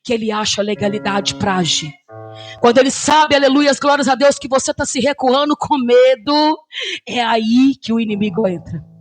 que ele acha legalidade para agir. Quando ele sabe, aleluia, glórias a Deus, que você está se recuando com medo, é aí que o inimigo entra.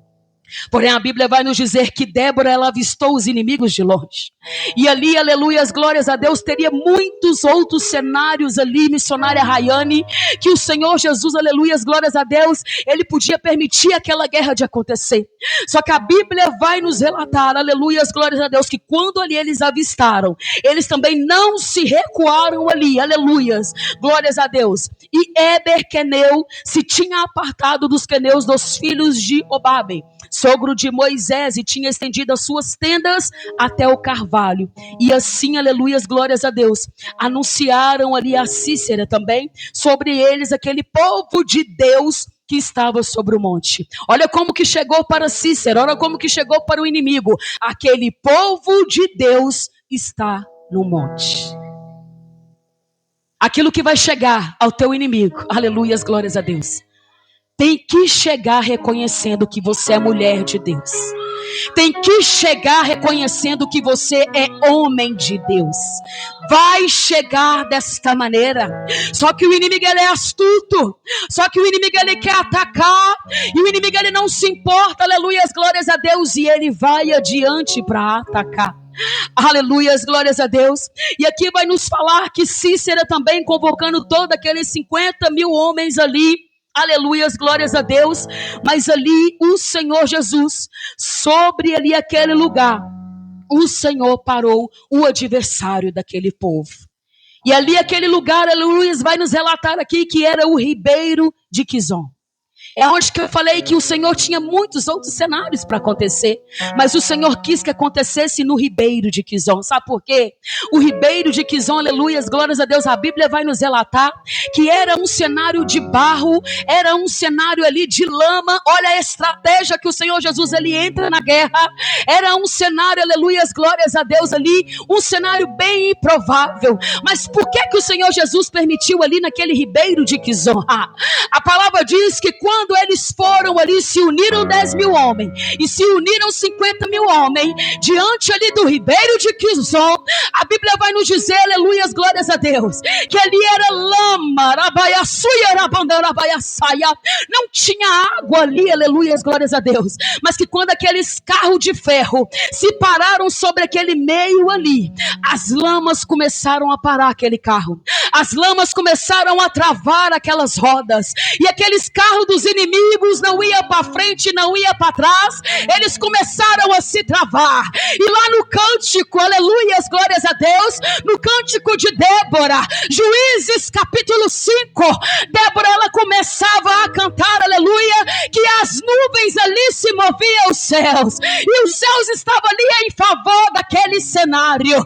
Porém a Bíblia vai nos dizer que Débora, ela avistou os inimigos de longe. E ali, aleluia, glórias a Deus, teria muitos outros cenários ali, missionária Rayane, que o Senhor Jesus, aleluia, glórias a Deus, ele podia permitir aquela guerra de acontecer. Só que a Bíblia vai nos relatar, aleluia, glórias a Deus, que quando ali eles avistaram, eles também não se recuaram ali, aleluia, glórias a Deus. E Éber Queneu se tinha apartado dos queneus dos filhos de Obabe, sogro de Moisés, e tinha estendido as suas tendas até o carvalho. E assim, aleluias, glórias a Deus, anunciaram ali a Cícera também, sobre eles aquele povo de Deus que estava sobre o monte. Olha como que chegou para Cícera, olha como que chegou para o inimigo. Aquele povo de Deus está no monte. Aquilo que vai chegar ao teu inimigo, aleluias, glórias a Deus, tem que chegar reconhecendo que você é mulher de Deus. Tem que chegar reconhecendo que você é homem de Deus. Vai chegar desta maneira. Só que o inimigo ele é astuto. Só que o inimigo ele quer atacar. E o inimigo ele não se importa. Aleluia, glórias a Deus. E ele vai adiante para atacar. Aleluias, glórias a Deus. E aqui vai nos falar que Cícera também convocando todos aqueles 50.000 homens ali. Aleluias, glórias a Deus. Mas ali o Senhor Jesus, sobre ali aquele lugar, o Senhor parou o adversário daquele povo. E ali aquele lugar, aleluias, vai nos relatar aqui que era o ribeiro de Quizon. É onde que eu falei que o Senhor tinha muitos outros cenários para acontecer, mas o Senhor quis que acontecesse no ribeiro de Quizon. Sabe por quê? O ribeiro de Quizon, aleluias, glórias a Deus, a Bíblia vai nos relatar que era um cenário de barro, era um cenário ali de lama. Olha a estratégia que o Senhor Jesus, ele entra na guerra. Era um cenário, aleluias, glórias a Deus ali, um cenário bem improvável. Mas por que que o Senhor Jesus permitiu ali naquele ribeiro de Quizon? A palavra diz que quando eles foram ali, se uniram 10 mil homens e se uniram 50 mil homens diante ali do ribeiro de Quizon, a Bíblia vai nos dizer, aleluias, glórias a Deus, que ali era lama, não tinha água ali, aleluias, glórias a Deus, mas que quando aqueles carros de ferro se pararam sobre aquele meio ali, as lamas começaram a parar aquele carro, as lamas começaram a travar aquelas rodas, e aqueles carros dos inimigos não iam para frente, não iam para trás, eles começaram a se travar. E lá no cântico, aleluias, glórias a Deus, no cântico de Débora, Juízes capítulo 5, Débora, ela começava a cantar, aleluia, que as nuvens ali se moviam aos céus, e os céus estavam ali em favor daquele cenário.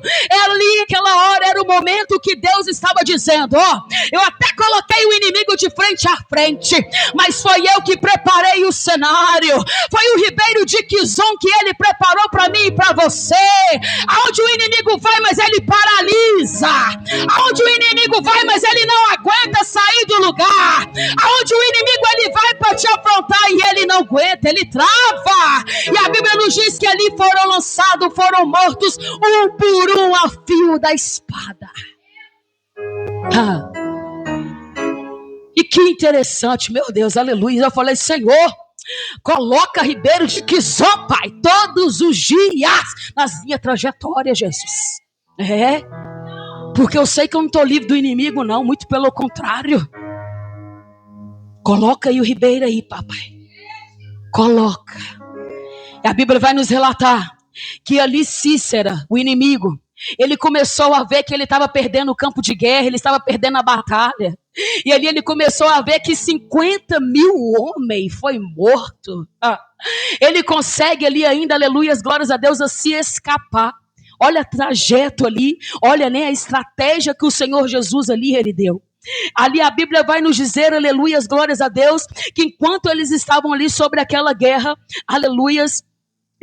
Ali, aquela hora, era o momento que Deus estava dizendo, eu até coloquei o inimigo de frente a frente, mas foi eu que preparei o cenário, foi o ribeiro de Quizon que ele preparou para mim e para você. Aonde o inimigo vai, mas ele paralisa, aonde o inimigo vai, mas ele não aguenta sair do lugar, aonde o inimigo ele vai para te afrontar e ele não aguenta, ele trava. E a Bíblia nos diz que ali foram lançados, foram mortos um por um a fio da espada. E que interessante, meu Deus, aleluia. Eu falei, Senhor, coloca ribeiro de Quizon, Pai, todos os dias nas minhas trajetórias, Jesus. Porque eu sei que eu não estou livre do inimigo, não, muito pelo contrário. Coloca aí o ribeiro aí, papai. Coloca. E a Bíblia vai nos relatar que ali Cícera, o inimigo, ele começou a ver que ele estava perdendo o campo de guerra, ele estava perdendo a batalha. E ali ele começou a ver que 50 mil homens foi morto. Ele consegue ali ainda, aleluias, glórias a Deus, a se escapar. Olha o trajeto ali, olha, né, a estratégia que o Senhor Jesus ali ele deu. Ali a Bíblia vai nos dizer, aleluias, glórias a Deus, que enquanto eles estavam ali sobre aquela guerra, aleluias,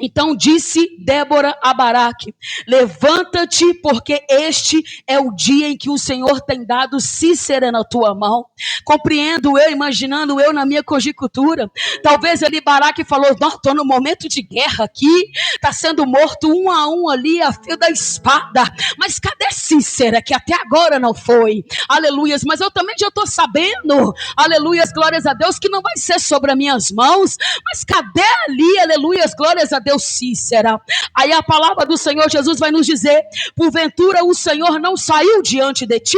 então disse Débora a Baraque, levanta-te, porque este é o dia em que o Senhor tem dado Cícera na tua mão. Compreendo eu, imaginando eu na minha conjectura, talvez ali Baraque falou, estou no momento de guerra aqui, está sendo morto um a um ali a fio da espada, mas cadê Cícera, que até agora não foi, aleluias, mas eu também já estou sabendo, aleluias, glórias a Deus, que não vai ser sobre as minhas mãos, mas cadê ali, aleluias, glórias a Deus, Cícera? Aí a palavra do Senhor Jesus vai nos dizer, porventura o Senhor não saiu diante de ti?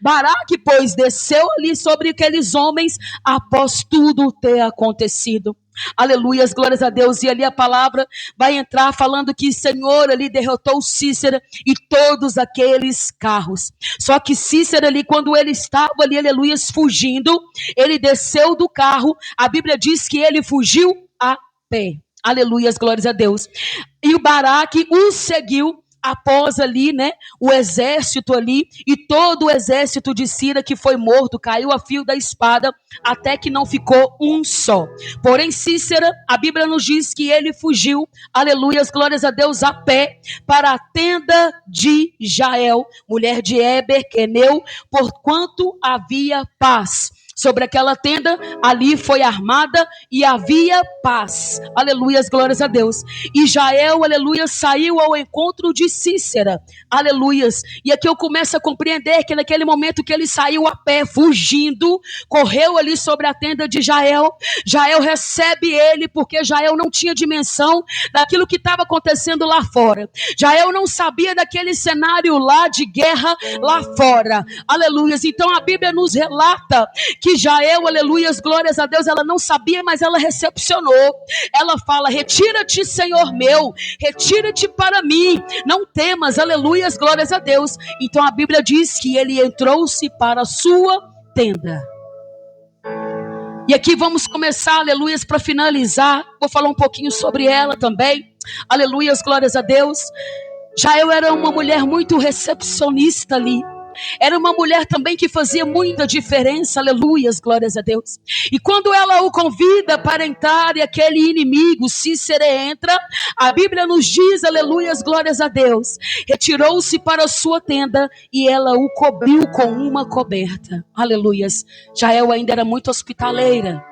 Baraque, pois, desceu ali sobre aqueles homens após tudo ter acontecido. Aleluias, glórias a Deus. E ali a palavra vai entrar falando que o Senhor ali derrotou Cícera e todos aqueles carros. Só que Cícera ali, quando ele estava ali, aleluias, fugindo, ele desceu do carro. A Bíblia diz que ele fugiu a pé. Aleluias, glórias a Deus. E o Baraque o seguiu após ali, né, o exército ali, e todo o exército de Cícera que foi morto, caiu a fio da espada, até que não ficou um só. Porém Cícera, a Bíblia nos diz que ele fugiu, aleluias, glórias a Deus, a pé, para a tenda de Jael, mulher de Heber, queneu, porquanto havia paz. Sobre aquela tenda, ali foi armada e havia paz. Aleluias, glórias a Deus. E Jael, aleluia, saiu ao encontro de Cícera. Aleluias. E aqui eu começo a compreender que naquele momento que ele saiu a pé, fugindo, correu ali sobre a tenda de Jael. Jael recebe ele, porque Jael não tinha dimensão daquilo que estava acontecendo lá fora. Jael não sabia daquele cenário lá de guerra lá fora. Aleluias. Então a Bíblia nos relata que Jael, aleluias, glórias a Deus, ela não sabia, mas ela recepcionou. Ela fala, retira-te, Senhor meu, retira-te para mim, não temas, aleluias, glórias a Deus. Então a Bíblia diz que ele entrou-se para a sua tenda. E aqui vamos começar, aleluias, para finalizar. Vou falar um pouquinho sobre ela também. Aleluias, glórias a Deus. Jael era uma mulher muito recepcionista ali. Era uma mulher também que fazia muita diferença, aleluias, glórias a Deus. E quando ela o convida para entrar e aquele inimigo, Cícera, entra, a Bíblia nos diz, aleluias, glórias a Deus, retirou-se para a sua tenda e ela o cobriu com uma coberta, aleluias. Jael ainda era muito hospitaleira.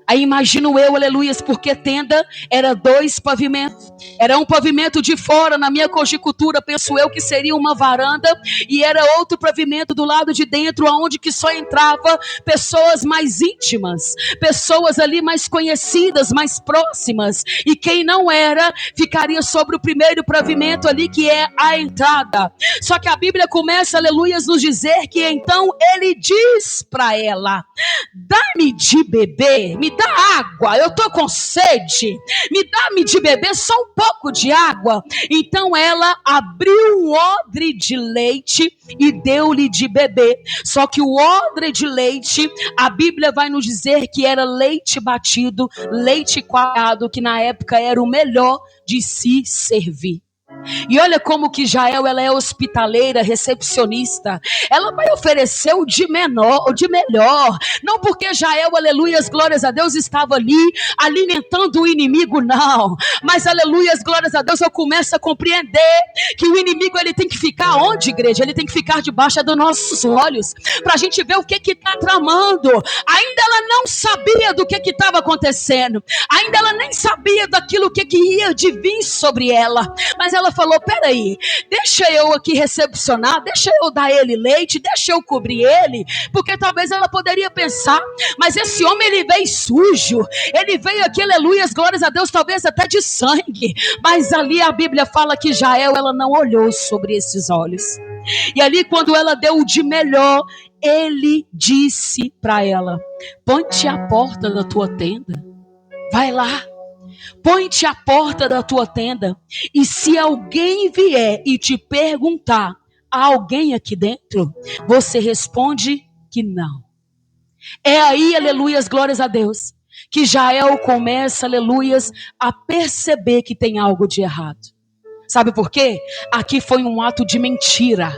Aí imagino eu, aleluias, porque tenda era 2 pavimentos. Era um pavimento de fora, na minha conjectura, penso eu que seria uma varanda, e era outro pavimento do lado de dentro, aonde que só entrava pessoas mais íntimas, pessoas ali mais conhecidas, mais próximas, e quem não era, ficaria sobre o primeiro pavimento ali, que é a entrada. Só que a Bíblia começa, aleluias, nos dizer que então ele diz para ela: dá-me de beber, me dá água, eu tô com sede, dá-me de beber só um pouco de água. Então ela abriu um odre de leite e deu-lhe de beber. Só que o odre de leite, a Bíblia vai nos dizer que era leite batido, leite coalhado, que na época era o melhor de se servir. E olha como que Jael, ela é hospitaleira, recepcionista. Ela vai oferecer o de menor, o de melhor. Não porque Jael, aleluias, glórias a Deus, estava ali alimentando o inimigo, não. Mas aleluias, glórias a Deus, eu começo a compreender que o inimigo, ele tem que ficar onde, igreja? Ele tem que ficar debaixo dos nossos olhos, para a gente ver o que está tramando. Ainda ela não sabia do que estava acontecendo. Ainda ela nem sabia daquilo que ia de vir sobre ela. Mas ela falou: peraí, deixa eu aqui recepcionar, deixa eu dar ele leite, deixa eu cobrir ele, porque talvez ela poderia pensar: mas esse homem, ele veio sujo, ele veio aqui, aleluias, glórias a Deus, talvez até de sangue. Mas ali a Bíblia fala que Jael, ela não olhou sobre esses olhos. E ali, quando ela deu o de melhor, ele disse para ela: põe-te à porta da tua tenda, vai lá, põe-te à porta da tua tenda, e se alguém vier e te perguntar: há alguém aqui dentro? Você responde que não. É aí, aleluias, glórias a Deus, que Jael começa, aleluias, a perceber que tem algo de errado. Sabe por quê? Aqui foi um ato de mentira,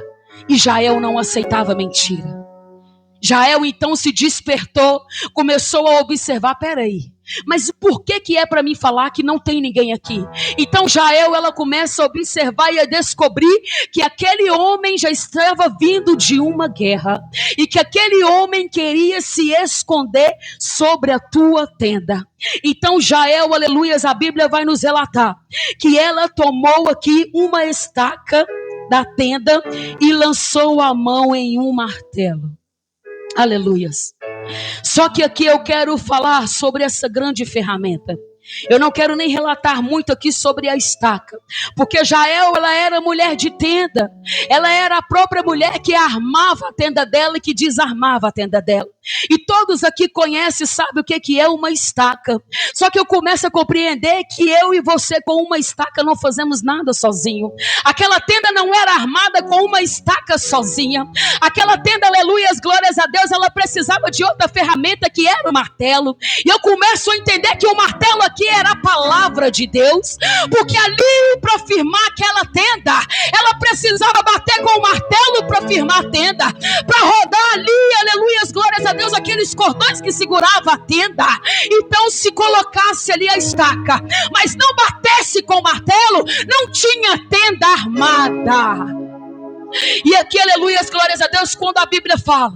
e Jael não aceitava mentira. Jael então se despertou, começou a observar: peraí, mas por que é para mim falar que não tem ninguém aqui? Então Jael, ela começa a observar e a descobrir que aquele homem já estava vindo de uma guerra, e que aquele homem queria se esconder sobre a tua tenda. Então Jael, aleluias, a Bíblia vai nos relatar que ela tomou aqui uma estaca da tenda e lançou a mão em um martelo. Aleluias. Só que aqui eu quero falar sobre essa grande ferramenta. Eu não quero nem relatar muito aqui sobre a estaca, porque Jael, ela era mulher de tenda. Ela era a própria mulher que armava a tenda dela e que desarmava a tenda dela. E todos aqui conhecem, sabem o que é uma estaca. Só que eu começo a compreender que eu e você com uma estaca não fazemos nada sozinho. Aquela tenda não era armada com uma estaca sozinha. Aquela tenda, aleluias, glórias a Deus, ela precisava de outra ferramenta, que era o martelo. E eu começo a entender que o martelo aqui era a palavra de Deus, porque ali, para firmar aquela tenda, ela precisava bater com o martelo para firmar a tenda, para rodar ali, aleluias, glórias a Deus, aqueles cordões que seguravam a tenda. Então, se colocasse ali a estaca, mas não batesse com o martelo, não tinha tenda armada. E aqui, aleluias, glórias a Deus, quando a Bíblia fala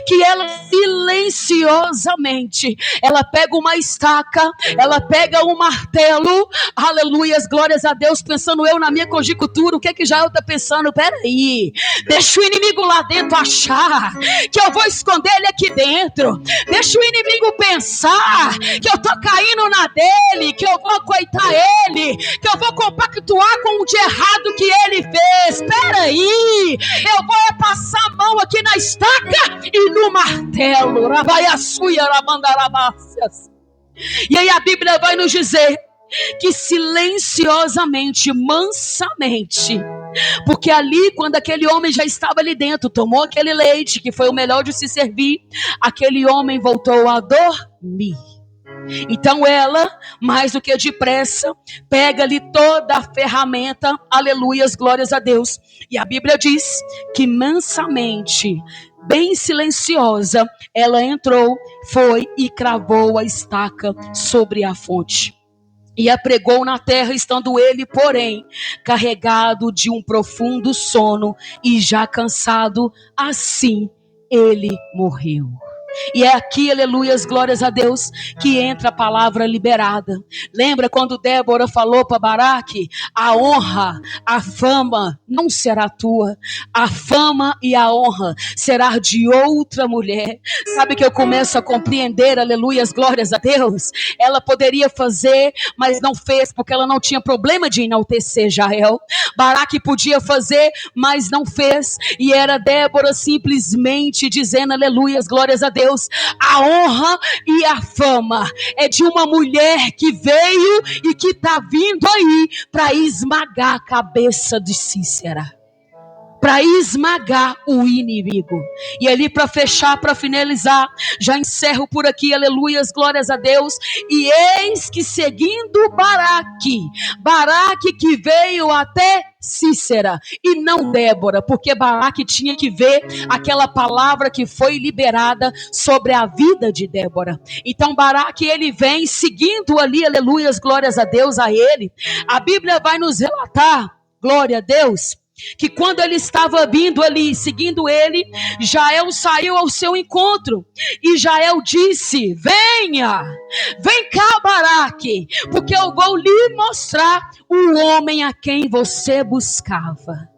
que ela silenciosamente, ela pega uma estaca, ela pega um martelo, aleluias, glórias a Deus, pensando eu na minha conjectura, o que é que Jael está pensando? Peraí, deixa o inimigo lá dentro achar que eu vou esconder ele aqui dentro, deixa o inimigo pensar que eu tô caindo na dele, que eu vou coitar ele, que eu vou compactuar com o de errado que ele fez. Peraí, eu vou passar a mão aqui na estaca e no martelo. E aí a Bíblia vai nos dizer que silenciosamente, mansamente, Porque ali, quando aquele homem já estava ali dentro, tomou aquele leite, que foi o melhor de se servir, aquele homem voltou a dormir. Então ela, mais do que depressa, pega ali toda a ferramenta, aleluias, glórias a Deus. E a Bíblia diz que mansamente, bem silenciosa, ela entrou, foi e cravou a estaca sobre a fonte. E a pregou na terra, estando ele, porém, carregado de um profundo sono e já cansado, assim ele morreu. E é aqui, aleluias, glórias a Deus, que entra a palavra liberada. Lembra quando Débora falou para Baraque: a honra, a fama não será tua, a fama e a honra será de outra mulher. Sabe que eu começo a compreender, aleluias, glórias a Deus? Ela poderia fazer, mas não fez, porque ela não tinha problema de enaltecer Jael. Baraque podia fazer, mas não fez. E era Débora simplesmente dizendo, aleluias, glórias a Deus. A honra e a fama é de uma mulher que veio e que está vindo aí para esmagar a cabeça de Cícera, para esmagar o inimigo. E ali, para fechar, para finalizar, já encerro por aqui, aleluias, glórias a Deus. E eis que seguindo Baraque que veio até Cícera e não Débora, porque Baraque tinha que ver aquela palavra que foi liberada sobre a vida de Débora. Então Baraque, ele vem seguindo ali, aleluias, glórias a Deus, a ele. A Bíblia vai nos relatar, glória a Deus, que quando ele estava vindo ali, seguindo ele, Jael saiu ao seu encontro. E Jael disse: venha, vem cá, Baraque, porque eu vou lhe mostrar o homem a quem você buscava.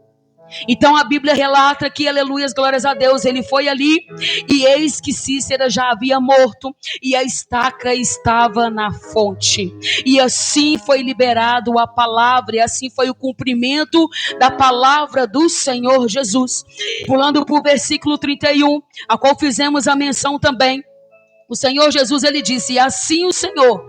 Então a Bíblia relata que, aleluias, glórias a Deus, ele foi ali e eis que Cícera já havia morto e a estaca estava na fonte. E assim foi liberado a palavra, e assim foi o cumprimento da palavra do Senhor Jesus. Pulando para o versículo 31, a qual fizemos a menção também. O Senhor Jesus, ele disse: assim o Senhor,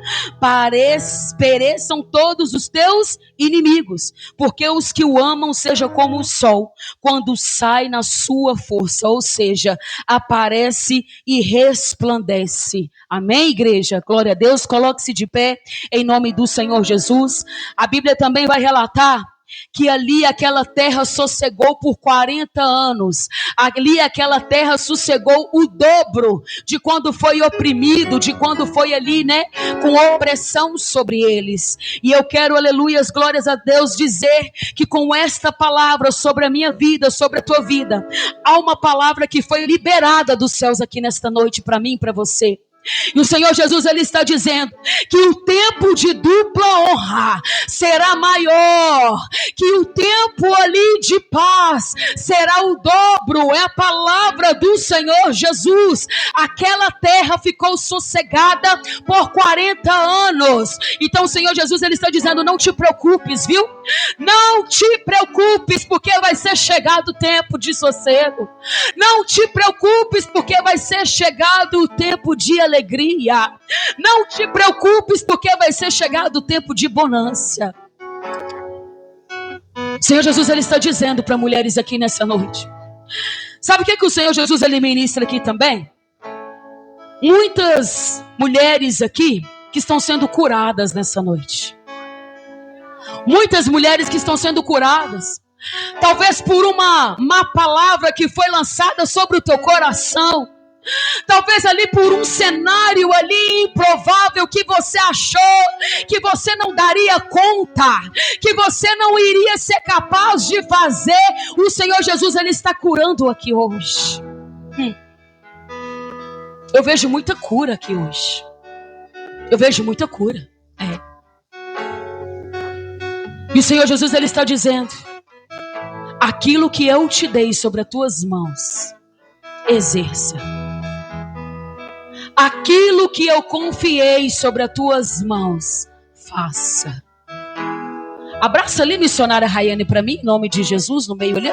pereçam todos os teus inimigos, porque os que o amam sejam como o sol, quando sai na sua força, ou seja, aparece e resplandece. Amém, igreja? Glória a Deus. Coloque-se de pé em nome do Senhor Jesus. A Bíblia também vai relatar que ali aquela terra sossegou por 40 anos. Ali aquela terra sossegou o dobro de quando foi oprimido, de quando foi ali, com opressão sobre eles. E eu quero, aleluias, glórias a Deus, dizer que com esta palavra sobre a minha vida, sobre a tua vida, há uma palavra que foi liberada dos céus aqui nesta noite para mim e para você. E o Senhor Jesus, ele está dizendo que o tempo de dupla honra será maior, que o tempo ali de paz será o dobro. É a palavra do Senhor Jesus. Aquela terra ficou sossegada por 40 anos. Então o Senhor Jesus, ele está dizendo: não te preocupes, viu? Não te preocupes, porque vai ser chegado o tempo de sossego. Não te preocupes, porque vai ser chegado o tempo de alegria. Não te preocupes, porque vai ser chegado o tempo de bonança. O Senhor Jesus, ele está dizendo para mulheres aqui nessa noite. Sabe o que o Senhor Jesus, ele ministra aqui também? Muitas mulheres aqui que estão sendo curadas nessa noite. Muitas mulheres que estão sendo curadas, talvez por uma má palavra que foi lançada sobre o teu coração. Talvez ali por um cenário ali improvável que você achou que você não daria conta, que você não iria ser capaz de fazer. O Senhor Jesus, ele está curando aqui hoje. Eu vejo muita cura aqui hoje. Eu vejo muita cura. E o Senhor Jesus, ele está dizendo: aquilo que eu te dei sobre as tuas mãos, exerça. Aquilo que eu confiei sobre as tuas mãos, faça. Abraça ali, missionária Rayane, para mim, em nome de Jesus, no meio ali.